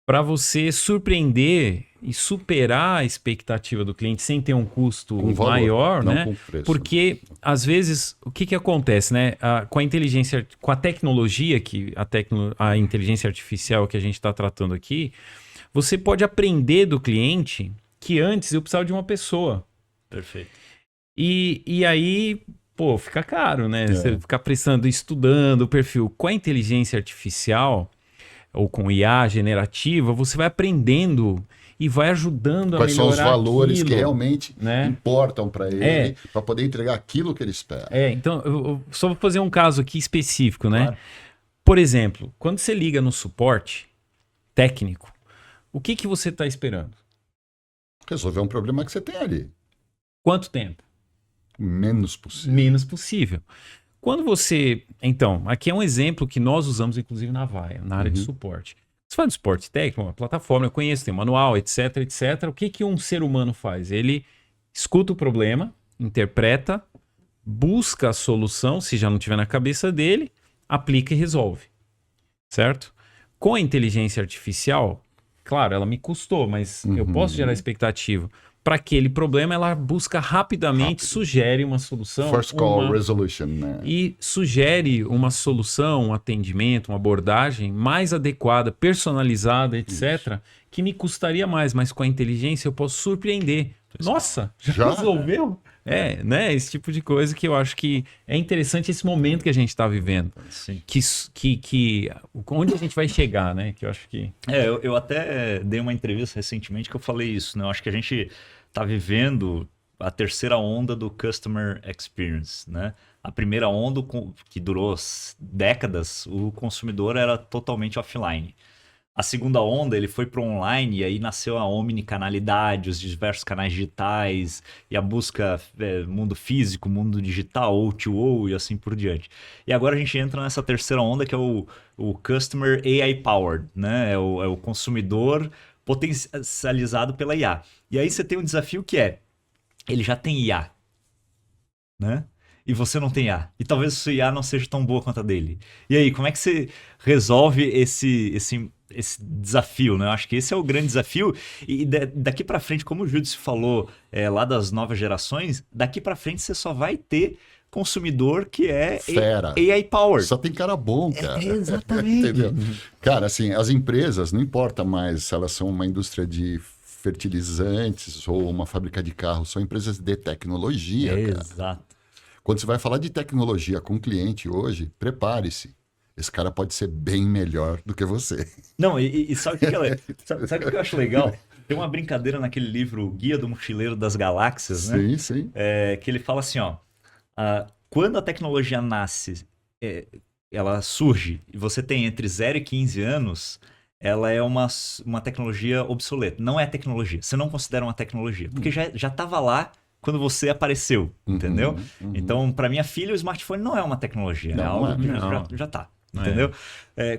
[SPEAKER 3] para você surpreender e superar a expectativa do cliente sem ter um custo maior, né?
[SPEAKER 2] Com preço.
[SPEAKER 3] Porque, às vezes, o que acontece, né? Com a inteligência, com a tecnologia, a inteligência artificial que a gente está tratando aqui, você pode aprender do cliente que antes eu precisava de uma pessoa.
[SPEAKER 1] Perfeito.
[SPEAKER 3] E aí, pô, fica caro, né? Você ficar estudando o perfil. Com a inteligência artificial ou com IA generativa, você vai aprendendo e vai ajudando a melhorar
[SPEAKER 2] quais são os valores
[SPEAKER 3] aquilo,
[SPEAKER 2] que realmente importam para ele, para poder entregar aquilo que ele espera.
[SPEAKER 3] Então, eu só vou fazer um caso aqui específico, né?
[SPEAKER 1] Claro.
[SPEAKER 3] Por exemplo, quando você liga no suporte técnico, o que você está esperando?
[SPEAKER 2] Resolver um problema que você tem ali.
[SPEAKER 3] Quanto tempo?
[SPEAKER 2] Menos possível.
[SPEAKER 3] Menos possível. Quando você... Então, aqui é um exemplo que nós usamos, inclusive, na Avaya, na área de suporte. Você faz suporte técnico, uma plataforma, eu conheço, tem manual, etc, etc. O que um ser humano faz? Ele escuta o problema, interpreta, busca a solução, se já não tiver na cabeça dele, aplica e resolve. Certo? Com a inteligência artificial, claro, ela me custou, mas eu posso gerar expectativa. Para aquele problema, ela busca rapidamente, sugere uma solução.
[SPEAKER 2] First call resolution, né?
[SPEAKER 3] E sugere uma solução, um atendimento, uma abordagem mais adequada, personalizada, etc., que me custaria mais, mas com a inteligência eu posso surpreender. Nossa, já resolveu? Né? Esse tipo de coisa que eu acho que é interessante esse momento que a gente está vivendo.
[SPEAKER 1] Sim.
[SPEAKER 3] Onde a gente vai chegar, né? Que eu acho que...
[SPEAKER 1] Eu até dei uma entrevista recentemente que eu falei isso, né? Eu acho que a gente está vivendo a terceira onda do Customer Experience, né? A primeira onda, que durou décadas, o consumidor era totalmente offline. A segunda onda, ele foi para o online e aí nasceu a omnicanalidade, os diversos canais digitais e a busca mundo físico, mundo digital, O2O e assim por diante. E agora a gente entra nessa terceira onda que é o Customer AI Powered, né? É o consumidor potencializado pela IA. E aí você tem um desafio que ele já tem IA, né? E você não tem IA. E talvez a sua IA não seja tão boa quanto a dele. E aí, como é que você resolve esse desafio, né? Eu acho que esse é o grande desafio. E daqui para frente, como o Júdice falou lá das novas gerações, daqui para frente você só vai ter consumidor que é
[SPEAKER 2] fera.
[SPEAKER 1] AI Power.
[SPEAKER 2] Só tem cara bom, cara.
[SPEAKER 1] Exatamente.
[SPEAKER 2] Entendeu? Cara, assim, as empresas, não importa mais se elas são uma indústria de fertilizantes ou uma fábrica de carros, são empresas de tecnologia, cara.
[SPEAKER 1] Exato.
[SPEAKER 2] Quando você vai falar de tecnologia com o cliente hoje, prepare-se. esse cara pode ser bem melhor do que você.
[SPEAKER 1] Não, e sabe o que sabe o que eu acho legal? Tem uma brincadeira naquele livro Guia do Mochileiro das Galáxias, né?
[SPEAKER 2] Sim, sim.
[SPEAKER 1] Que ele fala assim, ó, quando a tecnologia nasce, ela surge, e você tem entre 0 e 15 anos, ela é uma tecnologia obsoleta. Não é tecnologia. Você não considera uma tecnologia. Porque já estava lá quando você apareceu, entendeu? Então, para minha filha, o smartphone não é uma tecnologia.
[SPEAKER 2] Não,
[SPEAKER 1] é algo
[SPEAKER 3] não.
[SPEAKER 1] que já está. Entendeu?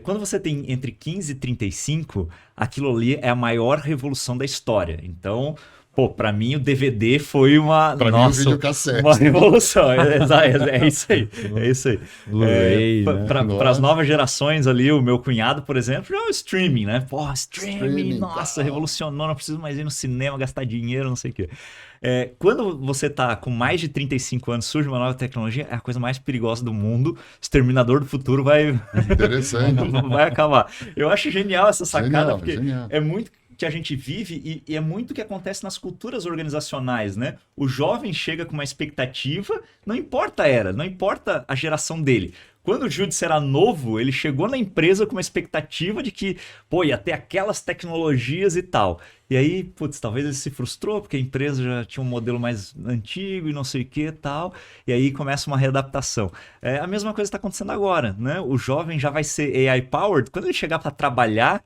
[SPEAKER 1] Quando você tem entre 15 e 35, aquilo ali é a maior revolução da história. Então, pô, pra mim o DVD foi uma
[SPEAKER 2] o videocassete.
[SPEAKER 1] uma revolução. É isso aí. É isso aí.
[SPEAKER 3] Blu-ray, né?
[SPEAKER 1] Para as novas gerações ali, o meu cunhado, por exemplo, já é o streaming, né? Pô, streaming, nossa, revolucionou, não preciso mais ir no cinema, gastar dinheiro, não sei o quê. Quando você tá com mais de 35 anos, surge uma nova tecnologia, é a coisa mais perigosa do mundo. Exterminador do Futuro vai acabar. Eu acho genial essa sacada, porque é muito que a gente vive e é muito que acontece nas culturas organizacionais, né? O jovem chega com uma expectativa, não importa a era, não importa a geração dele. Quando o Judith era novo, ele chegou na empresa com uma expectativa de que, pô, ia ter aquelas tecnologias e tal. E aí, putz, talvez ele se frustrou, porque a empresa já tinha um modelo mais antigo e não sei o que e tal. E aí começa uma readaptação. A mesma coisa está acontecendo agora, né? O jovem já vai ser AI-powered. Quando ele chegar para trabalhar,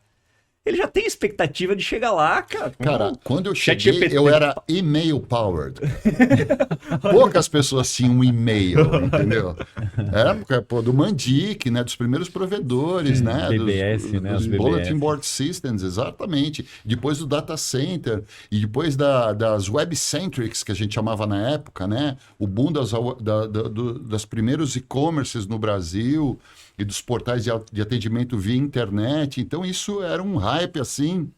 [SPEAKER 1] ele já tem expectativa de chegar lá, cara.
[SPEAKER 2] Cara, quando eu cheguei, eu era e-mail powered. Poucas pessoas tinham um e-mail, entendeu? Era do Mandic, né? Dos primeiros provedores, né?
[SPEAKER 3] BBS, né?
[SPEAKER 2] Dos Bulletin Board Systems, exatamente. Depois do Data Center e depois das Web-Centrics, que a gente chamava na época, né? O boom das primeiros e-commerces no Brasil e dos portais de atendimento via internet. Então, isso era um hype, assim,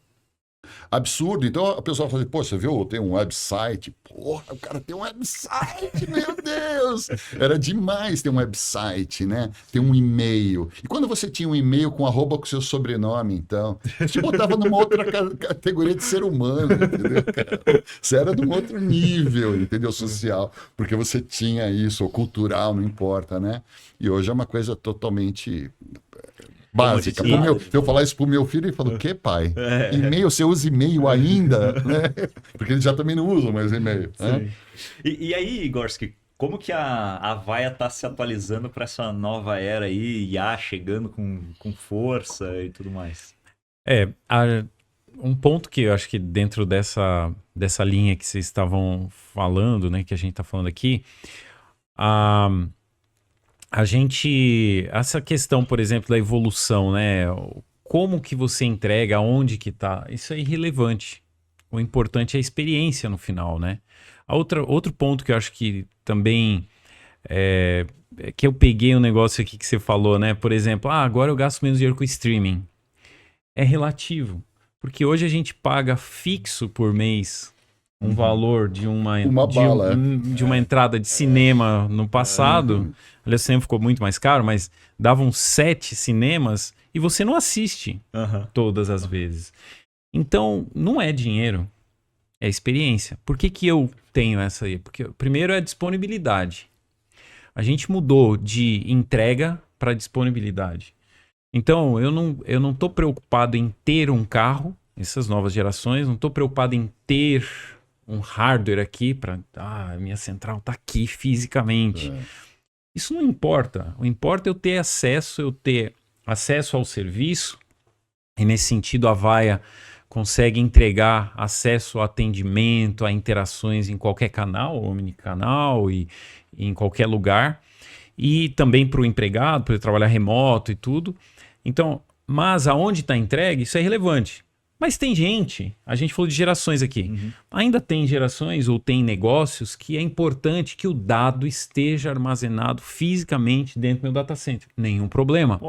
[SPEAKER 2] absurdo. Então, a pessoa fala assim, pô, você viu, tem um website. Porra, o cara tem um website, meu Deus! Era demais ter um website, né? Ter um e-mail. E quando você tinha um e-mail com arroba com seu sobrenome, então, te botava numa outra categoria de ser humano, entendeu, cara? Você era de um outro nível, entendeu? Social. Porque você tinha isso, ou cultural, não importa, né? E hoje é uma coisa totalmente básica. Se eu falar isso pro meu filho, ele fala, o quê, pai? E-mail, você usa e-mail ainda? Né? Porque eles já também não usam mais e-mail. Né?
[SPEAKER 1] E aí, Igorski, como que a Avaya está se atualizando para essa nova era aí, IA chegando com força e tudo mais?
[SPEAKER 3] Um ponto que eu acho que dentro dessa linha que vocês estavam falando, né, que a gente está falando aqui, essa questão, por exemplo, da evolução, né? Como que você entrega, aonde que tá, isso é irrelevante. O importante é a experiência no final, né? Outro ponto que eu acho que também que eu peguei um negócio aqui que você falou, né? Por exemplo, agora eu gasto menos dinheiro com streaming. É relativo, porque hoje a gente paga fixo por mês um valor de uma entrada de cinema no passado. Aliás, o cinema ficou muito mais caro, mas davam 7 cinemas e você não assiste todas as vezes. Então, não é dinheiro, é experiência. Por que eu tenho essa aí? Porque primeiro é a disponibilidade. A gente mudou de entrega para disponibilidade. Então, eu não estou preocupado em ter um carro, essas novas gerações, não estou preocupado em ter um hardware aqui para minha central está aqui fisicamente. Isso não importa. O importa é eu ter acesso ao serviço, e nesse sentido a Avaya consegue entregar acesso ao atendimento, a interações em qualquer canal, omnicanal e em qualquer lugar, e também para o empregado, para ele trabalhar remoto e tudo. Então, mas aonde está entregue, isso é relevante. Mas tem gente, a gente falou de gerações aqui, ainda tem gerações ou tem negócios que é importante que o dado esteja armazenado fisicamente dentro do meu data center. Nenhum problema.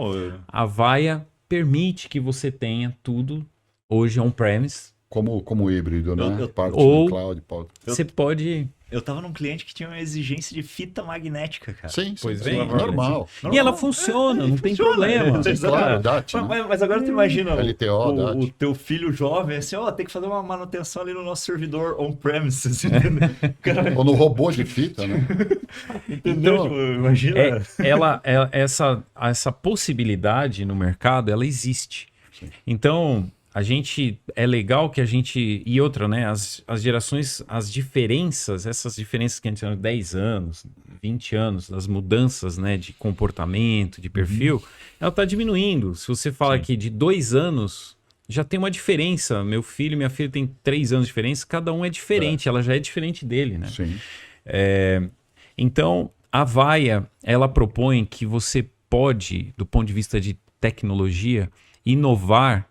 [SPEAKER 3] A Avaya permite que você tenha tudo hoje on-premise,
[SPEAKER 2] Como híbrido, né? Parte
[SPEAKER 3] ou-
[SPEAKER 2] no cloud.
[SPEAKER 3] Você pode...
[SPEAKER 1] Eu tava num cliente que tinha uma exigência de fita magnética, cara.
[SPEAKER 2] Sim,
[SPEAKER 3] Pois
[SPEAKER 2] sim,
[SPEAKER 3] bem,
[SPEAKER 2] normal.
[SPEAKER 3] E ela funciona, não tem problema.
[SPEAKER 2] Sim, claro, DAT, né?
[SPEAKER 1] Mas agora tu imagina
[SPEAKER 2] LTO,
[SPEAKER 1] o
[SPEAKER 2] DAT.
[SPEAKER 1] teu filho jovem, assim, ó, tem que fazer uma manutenção ali no nosso servidor on-premises, entendeu? Cara,
[SPEAKER 2] Ou no robô de fita, né?
[SPEAKER 1] entendeu?
[SPEAKER 3] Então,
[SPEAKER 1] Tipo, imagina.
[SPEAKER 3] Essa possibilidade no mercado, ela existe.
[SPEAKER 2] Sim.
[SPEAKER 3] Então, é legal que a gente, e outra, né, as gerações, essas diferenças que a gente tem 10 anos, 20 anos, as mudanças, né, de comportamento, de perfil, ela está diminuindo. Se você fala aqui de 2 anos, já tem uma diferença. Meu filho e minha filha têm 3 anos de diferença, cada um é diferente, ela já é diferente dele, né?
[SPEAKER 2] Sim.
[SPEAKER 3] Então, a Vaia, ela propõe que você pode, do ponto de vista de tecnologia, inovar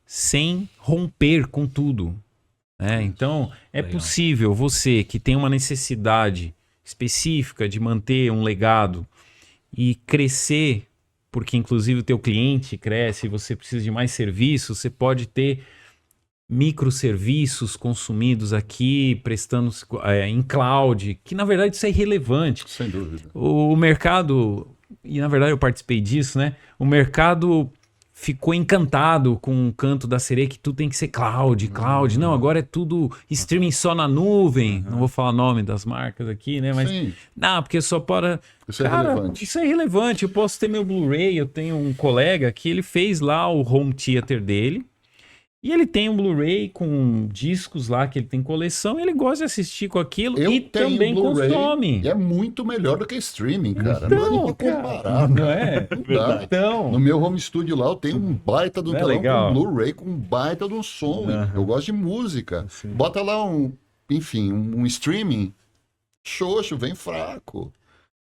[SPEAKER 3] sem romper com tudo. Né? Então, é
[SPEAKER 1] Legal.
[SPEAKER 3] possível você que tem uma necessidade específica de manter um legado e crescer, porque inclusive o teu cliente cresce e você precisa de mais serviços, você pode ter microserviços consumidos aqui, prestando em cloud, que na verdade isso é irrelevante.
[SPEAKER 2] Sem dúvida.
[SPEAKER 3] O mercado, e na verdade eu participei disso, né? O mercado ficou encantado com o canto da sereia que tudo tem que ser cloud. Não, agora é tudo streaming só na nuvem. Não vou falar nome das marcas aqui, né? Mas
[SPEAKER 2] Sim,
[SPEAKER 3] não, porque só para...
[SPEAKER 2] isso é relevante.
[SPEAKER 3] Isso é irrelevante. Eu posso ter meu Blu-ray, eu tenho um colega que ele fez lá o home theater dele. E ele tem um Blu-ray com discos lá que ele tem coleção, e ele gosta de assistir com aquilo
[SPEAKER 2] Eu
[SPEAKER 3] e
[SPEAKER 2] tenho
[SPEAKER 3] também
[SPEAKER 2] Blu-ray
[SPEAKER 3] consome.
[SPEAKER 2] E é muito melhor do que streaming, cara. Não dá nem pra comparar.
[SPEAKER 3] Não é?
[SPEAKER 2] Não dá.
[SPEAKER 3] Então,
[SPEAKER 2] No meu home studio lá, eu tenho um baita de um
[SPEAKER 3] Não é
[SPEAKER 2] telão
[SPEAKER 3] legal?
[SPEAKER 2] com Blu-ray, com um baita de um som. Eu gosto de música.
[SPEAKER 1] Sim.
[SPEAKER 2] Bota lá um streaming, xoxo, vem fraco.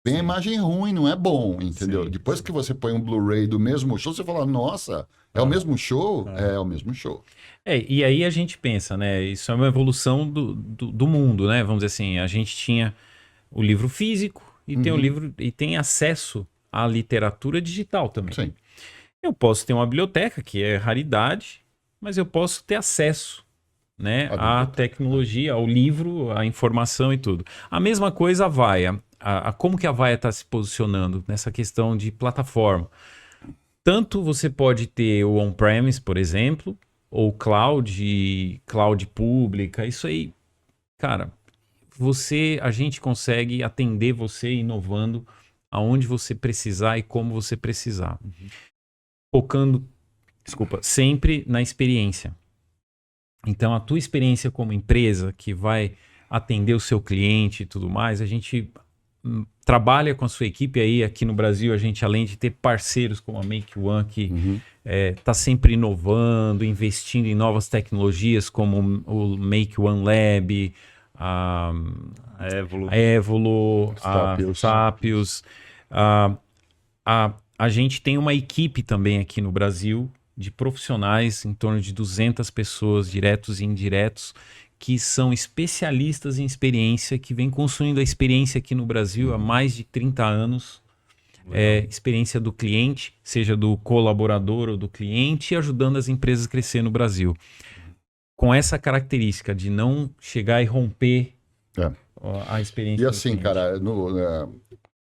[SPEAKER 2] Vem a imagem ruim, não é bom, entendeu?
[SPEAKER 1] Sim,
[SPEAKER 2] Depois que você põe um Blu-ray do mesmo show, você fala, nossa, é o mesmo show? É o mesmo show.
[SPEAKER 3] e aí a gente pensa, né? Isso é uma evolução do mundo, né? Vamos dizer assim, a gente tinha o livro físico e tem o livro e tem acesso à literatura digital também.
[SPEAKER 2] Sim.
[SPEAKER 3] Eu posso ter uma biblioteca, que é raridade, mas eu posso ter acesso, né, à tecnologia, ao livro, à informação e tudo. A mesma coisa a Vaia. Como que a Vaia está se posicionando nessa questão de plataforma? Tanto você pode ter o on-premise, por exemplo, ou cloud pública, isso aí, cara, a gente consegue atender você inovando aonde você precisar e como você precisar. Focando, sempre na experiência. Então, a tua experiência como empresa que vai atender o seu cliente e tudo mais, a gente trabalha com a sua equipe aí aqui no Brasil, a gente além de ter parceiros como a Make One que está sempre inovando, investindo em novas tecnologias como o Make One Lab, a Evolo, a Sapios. A gente tem uma equipe também aqui no Brasil de profissionais, em torno de 200 pessoas, diretos e indiretos, que são especialistas em experiência, que vem construindo a experiência aqui no Brasil há mais de 30 anos. Experiência do cliente, seja do colaborador ou do cliente, e ajudando as empresas a crescer no Brasil. Com essa característica de não chegar e romper a experiência
[SPEAKER 2] E
[SPEAKER 3] do
[SPEAKER 2] assim,
[SPEAKER 3] cliente.
[SPEAKER 2] cara,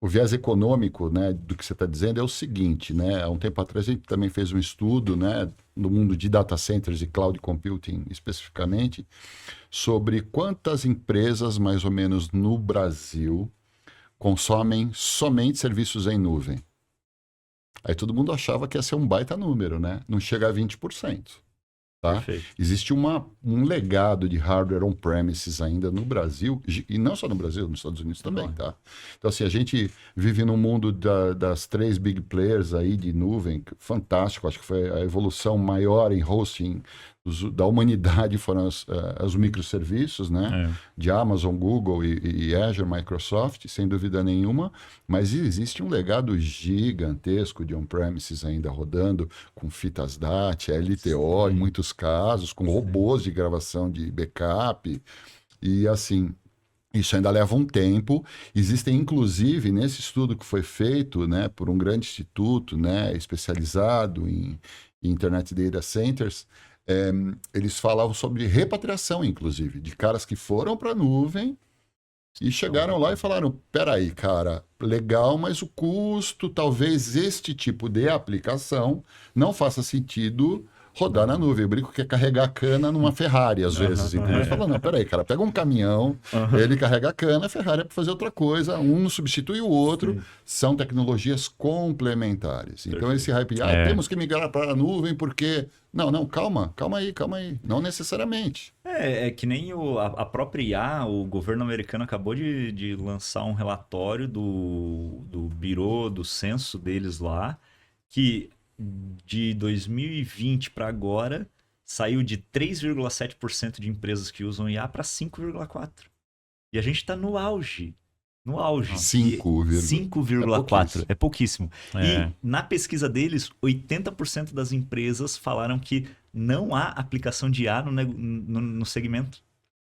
[SPEAKER 2] o viés econômico, né, do que você está dizendo é o seguinte, né? Há um tempo atrás a gente também fez um estudo, né, no mundo de data centers e cloud computing especificamente, sobre quantas empresas, mais ou menos, no Brasil consomem somente serviços em nuvem. Aí todo mundo achava que ia ser um baita número, né? Não chega a 20%. Tá?
[SPEAKER 1] Perfeito.
[SPEAKER 2] Existe um legado de hardware on-premises ainda no Brasil, e não só no Brasil, nos Estados Unidos também, tá? Então, assim, a gente vive num mundo das 3 big players aí de nuvem, fantástico, acho que foi a evolução maior em hosting da humanidade foram os microserviços, né? De Amazon, Google e Azure, Microsoft, sem dúvida nenhuma, mas existe um legado gigantesco de on-premises ainda rodando, com fitas DAT, LTO em muitos casos, com robôs de gravação de backup, e assim, isso ainda leva um tempo. Existem, inclusive, nesse estudo que foi feito, né, por um grande instituto, né, especializado em Internet Data Centers, eles falavam sobre repatriação, inclusive, de caras que foram para a nuvem e chegaram lá e falaram, peraí, cara, legal, mas o custo, talvez este tipo de aplicação não faça sentido rodar na nuvem. Eu brinco que é carregar a cana numa Ferrari, às vezes. Então eles falam, não, peraí, cara, pega um caminhão, ele carrega a cana, a Ferrari é para fazer outra coisa, um substitui o outro,
[SPEAKER 1] Sim.
[SPEAKER 2] são tecnologias complementares. Então
[SPEAKER 1] Perfeito.
[SPEAKER 2] esse hype, temos que migrar para a nuvem porque... Não, calma aí. Não necessariamente.
[SPEAKER 1] É que nem a própria IA, o governo americano acabou de lançar um relatório do Bureau do Censo deles lá, que de 2020 para agora saiu de 3,7% de empresas que usam IA para 5,4%. E a gente está no auge. No auge. 5,4%. É pouquíssimo. E na pesquisa deles, 80% das empresas falaram que não há aplicação de IA no segmento.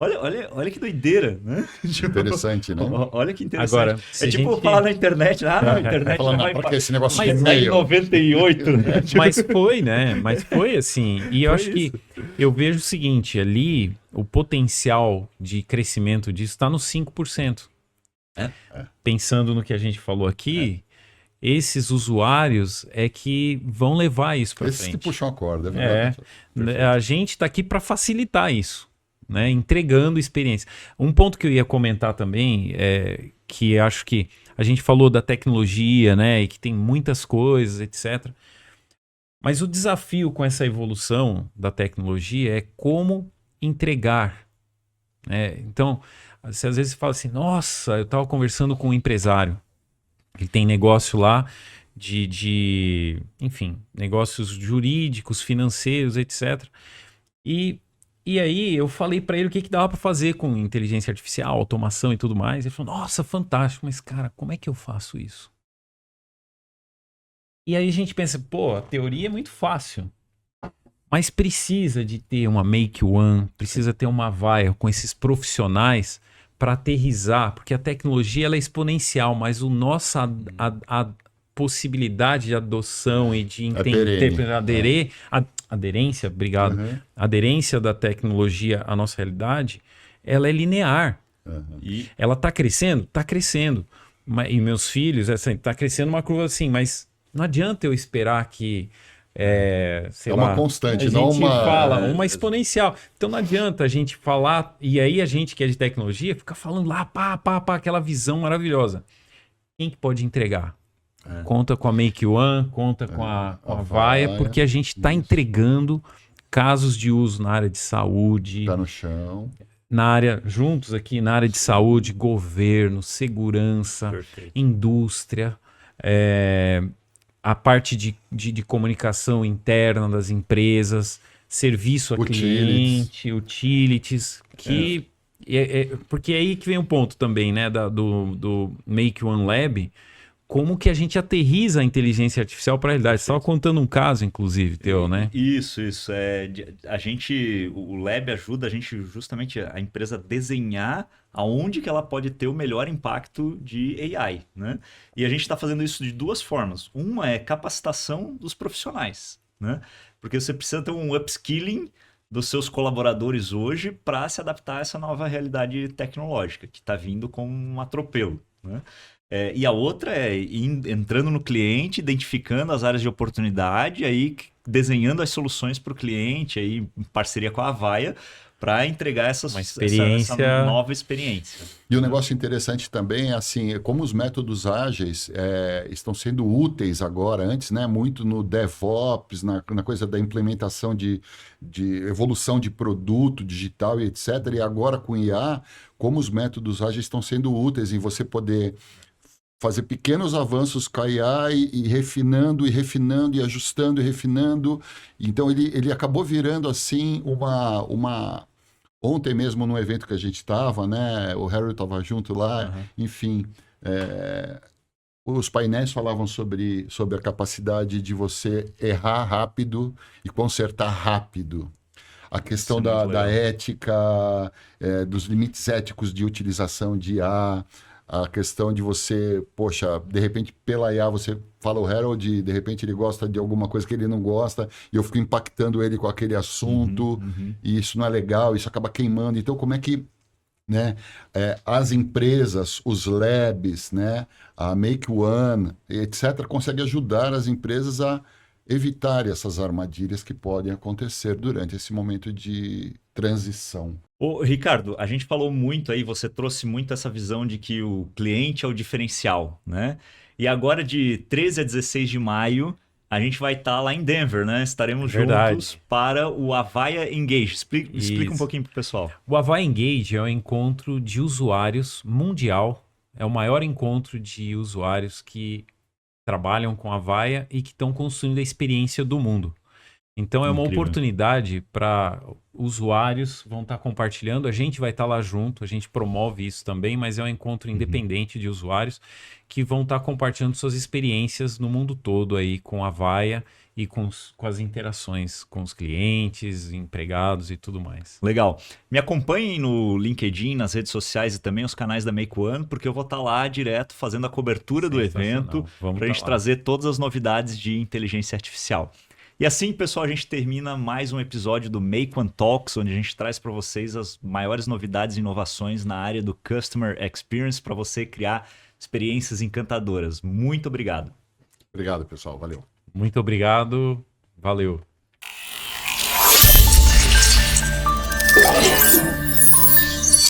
[SPEAKER 1] Olha que doideira, né?
[SPEAKER 2] Interessante, né?
[SPEAKER 1] Olha que interessante.
[SPEAKER 3] Agora,
[SPEAKER 1] é tipo falar na internet, na internet
[SPEAKER 2] Falando,
[SPEAKER 1] não vai
[SPEAKER 2] pra que esse negócio de
[SPEAKER 1] mas em
[SPEAKER 2] e-mail?
[SPEAKER 1] 98, né?
[SPEAKER 3] Mas foi, né? Mas foi assim. E eu acho que eu vejo o seguinte, ali o potencial de crescimento disso está nos 5%. Pensando no que a gente falou aqui, esses usuários é que vão levar isso para frente.
[SPEAKER 2] Esses que puxam a corda, é verdade.
[SPEAKER 3] A gente está aqui para facilitar isso, né? Entregando experiência. Um ponto que eu ia comentar também é que acho que a gente falou da tecnologia, né? E que tem muitas coisas, etc. Mas o desafio com essa evolução da tecnologia é como entregar, né? Então, você às vezes fala assim, nossa, eu estava conversando com um empresário, ele tem negócio lá enfim, negócios jurídicos, financeiros, etc. E aí eu falei para ele o que dava para fazer com inteligência artificial, automação e tudo mais. Ele falou, nossa, fantástico, mas cara, como é que eu faço isso? E aí a gente pensa, pô, a teoria é muito fácil. Mas precisa de ter uma Make One, precisa ter uma Avaya com esses profissionais para aterrissar, porque a tecnologia ela é exponencial, mas a possibilidade de adoção e de aderência, obrigado, aderência da tecnologia à nossa realidade, ela é linear. E ela está crescendo? Está crescendo. E meus filhos, está crescendo uma curva assim, mas não adianta eu esperar que sei lá,
[SPEAKER 2] uma constante,
[SPEAKER 3] a
[SPEAKER 2] não
[SPEAKER 3] gente
[SPEAKER 2] uma...
[SPEAKER 3] fala uma exponencial. Então não adianta a gente falar, e aí a gente que é de tecnologia fica falando lá, pá, aquela visão maravilhosa. Quem que pode entregar? Conta com a Make One, conta com a Avaya, porque a gente está entregando casos de uso na área de saúde.
[SPEAKER 2] Tá no chão.
[SPEAKER 3] Na área, juntos aqui, na área de saúde, governo, segurança, indústria, a parte de comunicação interna das empresas, serviço a cliente, utilities, que porque é aí que vem um ponto também, né, do Make One Lab, como que a gente aterriza a inteligência artificial para a realidade. Você estava contando um caso, inclusive, teu, né?
[SPEAKER 1] Isso. O Lab ajuda a gente justamente a empresa a desenhar aonde que ela pode ter o melhor impacto de AI, né? E a gente está fazendo isso de duas formas. Uma é capacitação dos profissionais, né? Porque você precisa ter um upskilling dos seus colaboradores hoje para se adaptar a essa nova realidade tecnológica que está vindo com um atropelo, né? E a outra é entrando no cliente, identificando as áreas de oportunidade, aí desenhando as soluções para o cliente, aí, em parceria com a Avaya, para entregar essa nova experiência.
[SPEAKER 2] E o negócio interessante também é assim, como os métodos ágeis estão sendo úteis agora, antes, né, muito no DevOps, na coisa da implementação de evolução de produto digital e etc. E agora com IA, como os métodos ágeis estão sendo úteis em você poder fazer pequenos avanços com a IA e refinando e ajustando e refinando. Então ele acabou virando assim uma... Ontem mesmo num evento que a gente estava, né? O Harry estava junto lá, enfim. Os painéis falavam sobre a capacidade de você errar rápido e consertar rápido. A questão da ética, dos limites éticos de utilização de IA, a questão de você, poxa, de repente pela IA você fala o Harold, de repente ele gosta de alguma coisa que ele não gosta, e eu fico impactando ele com aquele assunto, e isso não é legal, isso acaba queimando. Então, como é que, né, as empresas, os labs, né, a Make One, etc., conseguem ajudar as empresas a evitar essas armadilhas que podem acontecer durante esse momento de transição.
[SPEAKER 1] Ô, Ricardo, a gente falou muito aí, você trouxe muito essa visão de que o cliente é o diferencial, né? E agora de 13 a 16 de maio, a gente vai estar lá em Denver, né? Estaremos
[SPEAKER 3] Verdade.
[SPEAKER 1] juntos para o Avaya Engage. Explica um
[SPEAKER 3] Isso.
[SPEAKER 1] pouquinho pro pessoal.
[SPEAKER 3] O Avaya Engage é um encontro de usuários mundial. É o maior encontro de usuários que trabalham com a Avaya e que estão construindo a experiência do mundo. Então é uma
[SPEAKER 1] Incrível.
[SPEAKER 3] oportunidade para usuários vão estar compartilhando, a gente vai estar lá junto, a gente promove isso também, mas é um encontro independente de usuários que vão estar compartilhando suas experiências no mundo todo aí com a Avaya e com as interações com os clientes, empregados e tudo mais.
[SPEAKER 1] Legal. Me acompanhem no LinkedIn, nas redes sociais e também os canais da Make One, porque eu vou estar lá direto fazendo a cobertura do evento
[SPEAKER 3] Vamos
[SPEAKER 1] para a
[SPEAKER 3] tá
[SPEAKER 1] gente
[SPEAKER 3] lá.
[SPEAKER 1] trazer todas as novidades de inteligência artificial. E assim, pessoal, a gente termina mais um episódio do Make One Talks, onde a gente traz para vocês as maiores novidades e inovações na área do Customer Experience para você criar experiências encantadoras. Muito obrigado.
[SPEAKER 2] Obrigado, pessoal. Valeu.
[SPEAKER 3] Muito obrigado, valeu.